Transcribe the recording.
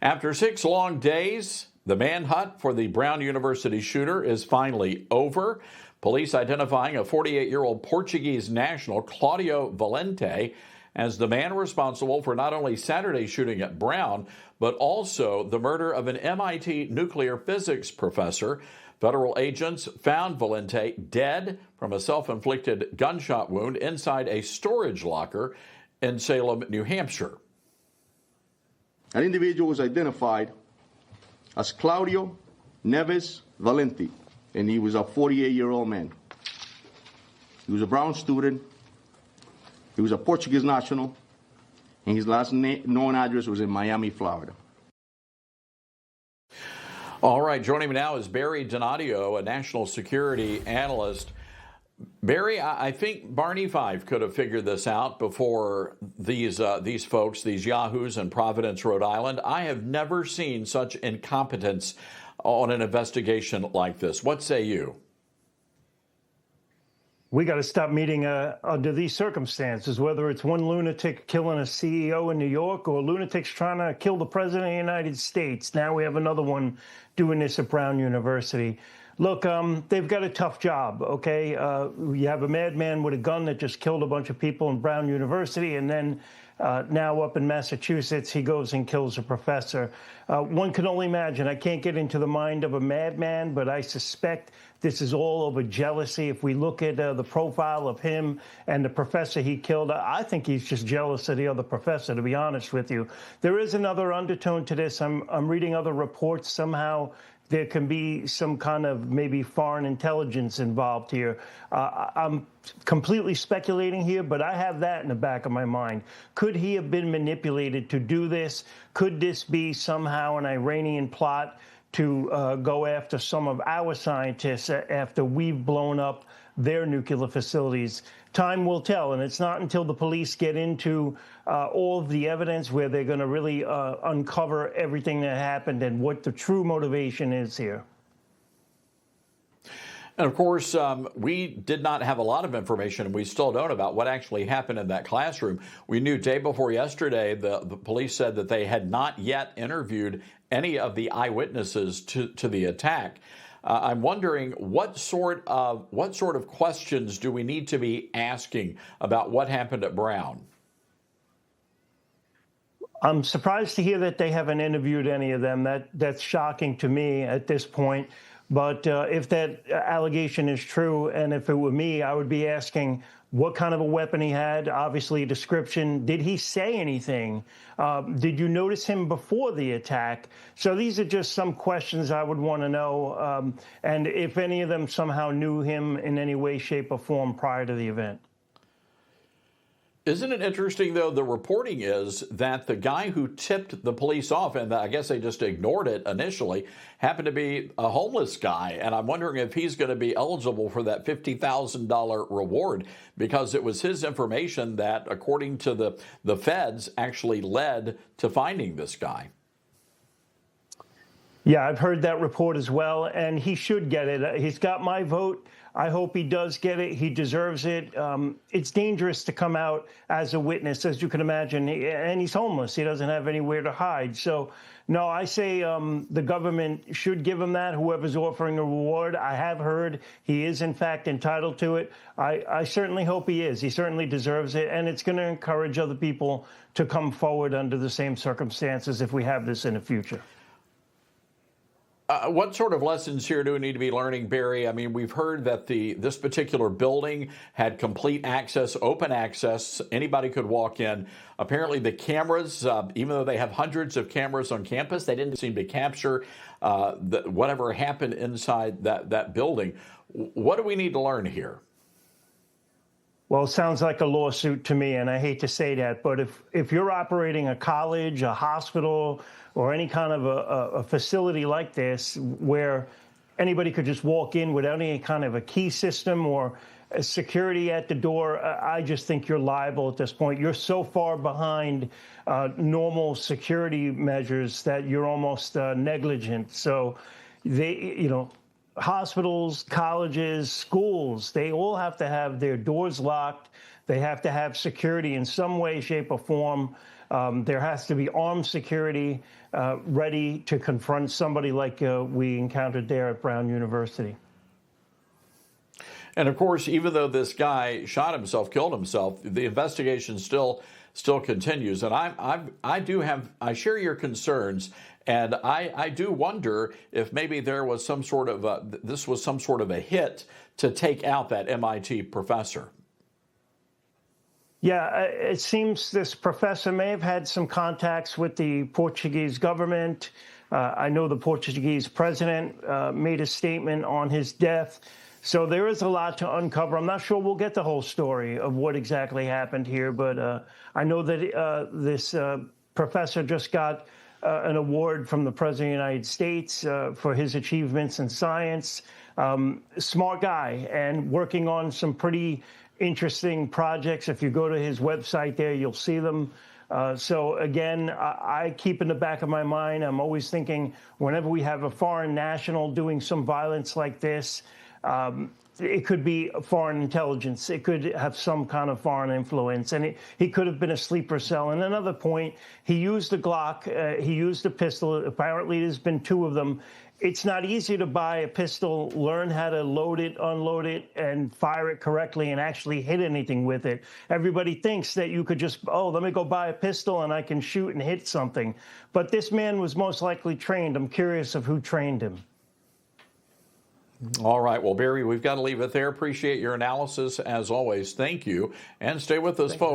After 6 long days, the manhunt for the Brown University shooter is finally over. Police identifying a 48-year-old Portuguese national, Claudio Valente, as the man responsible for not only Saturday's shooting at Brown, but also the murder of an MIT nuclear physics professor. Federal agents found Valente dead from a self-inflicted gunshot wound inside a storage locker in Salem, New Hampshire. An individual was identified as Claudio Neves Valente, and he was a 48-year-old man. He was a Brown student. He was a Portuguese national, and his last known address was in Miami, Florida. All right, joining me now is Barry Donadio, a national security analyst. Barry, I think Barney Fife could have figured this out before these folks, these yahoos in Providence, Rhode Island. I have never seen such incompetence on an investigation like this. What say you? We got to stop meeting under these circumstances, whether it's one lunatic killing a CEO in New York or lunatics trying to kill the president of the United States. Now we have another one doing this at Brown University. Look, they've got a tough job, okay? You have a madman with a gun that just killed a bunch of people in Brown University, and then now up in Massachusetts, he goes and kills a professor. One can only imagine. I can't get into the mind of a madman, but I suspect this is all over jealousy. If we look at the profile of him and the professor he killed, I think he's just jealous of the other professor, to be honest with you. There is another undertone to this. I'm reading other reports. Somehow there can be some kind of maybe foreign intelligence involved here. I'm completely speculating here, but I have that in the back of my mind. Could he have been manipulated to do this? Could this be somehow an Iranian plot to go after some of our scientists after we've blown up their nuclear facilities? Time will tell, and it's not until the police get into all of the evidence where they're going to really uncover everything that happened and what the true motivation is here. And of course, we did not have a lot of information, and we still don't, about what actually happened in that classroom. We knew day before yesterday, the police said that they had not yet interviewed any of the eyewitnesses to the attack. I'm wondering what sort of questions do we need to be asking about what happened at Brown? I'm surprised to hear that they haven't interviewed any of them. That's shocking to me at this point. But if that allegation is true, and if it were me, I would be asking what kind of a weapon he had, obviously a description. Did he say anything? Did you notice him before the attack? So these are just some questions I would want to know. And if any of them somehow knew him in any way, shape, or form prior to the event. Isn't it interesting, though, the reporting is that the guy who tipped the police off, and I guess they just ignored it initially, happened to be a homeless guy. And I'm wondering if he's going to be eligible for that $50,000 reward, because it was his information that, according to the feds, actually led to finding this guy. Yeah, I've heard that report as well, and he should get it. He's got my vote. I hope he does get it. He deserves it. It's dangerous to come out as a witness, as you can imagine, and he's homeless. He doesn't have anywhere to hide. So, no, I say the government should give him that, whoever's offering a reward. I have heard he is, in fact, entitled to it. I certainly hope he is. He certainly deserves it, and it's going to encourage other people to come forward under the same circumstances if we have this in the future. What sort of lessons here do we need to be learning, Barry? I mean, we've heard that this particular building had complete access, open access. Anybody could walk in. Apparently the cameras, even though they have hundreds of cameras on campus, they didn't seem to capture whatever happened inside that building. What do we need to learn here? Well, it sounds like a lawsuit to me, and I hate to say that, but if you're operating a college, a hospital, or any kind of a facility like this where anybody could just walk in without any kind of a key system or a security at the door, I just think you're liable at this point. You're so far behind normal security measures that you're almost negligent. So hospitals, colleges, schools, they all have to have their doors locked. They have to have security in some way, shape, or form. There has to be armed security ready to confront somebody like we encountered there at Brown University. And of course, even though this guy shot himself, killed himself, the investigation still continues. And I share your concerns, and I do wonder if maybe there was some sort of this was some sort of a hit to take out that MIT professor. Yeah, it seems this professor may have had some contacts with the Portuguese government. I know the Portuguese president made a statement on his death. So there is a lot to uncover. I'm not sure we'll get the whole story of what exactly happened here, but I know that this professor just got an award from the President of the United States for his achievements in science. Smart guy and working on some pretty interesting projects. If you go to his website there, you'll see them. So again, I keep in the back of my mind, I'm always thinking whenever we have a foreign national doing some violence like this, it could be foreign intelligence. It could have some kind of foreign influence, and he could have been a sleeper cell. And another point, he used a Glock, he used a pistol. Apparently, there's been 2 of them. It's not easy to buy a pistol, learn how to load it, unload it, and fire it correctly and actually hit anything with it. Everybody thinks that you could just, let me go buy a pistol and I can shoot and hit something. But this man was most likely trained. I'm curious of who trained him. All right. Well, Barry, we've got to leave it there. Appreciate your analysis as always. Thank you. And stay with us, folks.